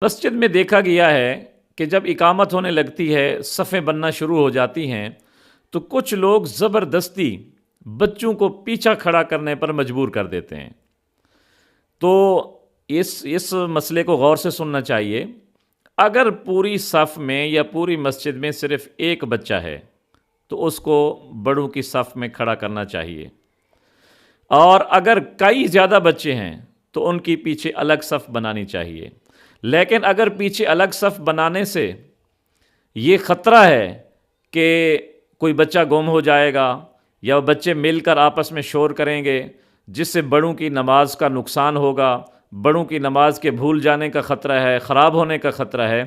مسجد میں دیکھا گیا ہے کہ جب اقامت ہونے لگتی ہے، صفیں بننا شروع ہو جاتی ہیں، تو کچھ لوگ زبردستی بچوں کو پیچھا کھڑا کرنے پر مجبور کر دیتے ہیں۔ تو اس مسئلے کو غور سے سننا چاہیے۔ اگر پوری صف میں یا پوری مسجد میں صرف ایک بچہ ہے تو اس کو بڑوں کی صف میں کھڑا کرنا چاہیے، اور اگر کئی زیادہ بچے ہیں تو ان کی پیچھے الگ صف بنانی چاہیے۔ لیکن اگر پیچھے الگ صف بنانے سے یہ خطرہ ہے کہ کوئی بچہ گم ہو جائے گا یا بچے مل کر آپس میں شور کریں گے، جس سے بڑوں کی نماز کا نقصان ہوگا، بڑوں کی نماز کے بھول جانے کا خطرہ ہے، خراب ہونے کا خطرہ ہے،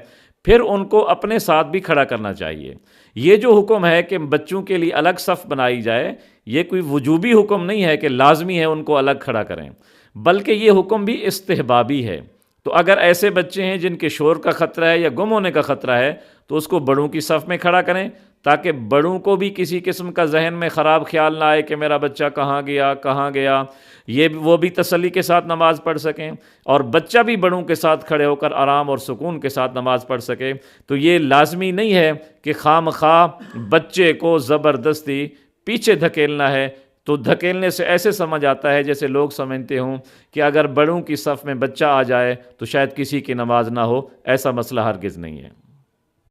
پھر ان کو اپنے ساتھ بھی کھڑا کرنا چاہیے۔ یہ جو حکم ہے کہ بچوں کے لیے الگ صف بنائی جائے، یہ کوئی وجوبی حکم نہیں ہے کہ لازمی ہے ان کو الگ کھڑا کریں، بلکہ یہ حکم بھی استحبابی ہے۔ تو اگر ایسے بچے ہیں جن کے شور کا خطرہ ہے یا گم ہونے کا خطرہ ہے تو اس کو بڑوں کی صف میں کھڑا کریں، تاکہ بڑوں کو بھی کسی قسم کا ذہن میں خراب خیال نہ آئے کہ میرا بچہ کہاں گیا، وہ بھی تسلی کے ساتھ نماز پڑھ سکیں، اور بچہ بھی بڑوں کے ساتھ کھڑے ہو کر آرام اور سکون کے ساتھ نماز پڑھ سکے۔ تو یہ لازمی نہیں ہے کہ خواہ مخواہ بچے کو زبردستی پیچھے دھکیلنا ہے۔ تو دھکیلنے سے ایسے سمجھ آتا ہے جیسے لوگ سمجھتے ہوں کہ اگر بڑوں کی صف میں بچہ آ جائے تو شاید کسی کی نماز نہ ہو۔ ایسا مسئلہ ہرگز نہیں ہے۔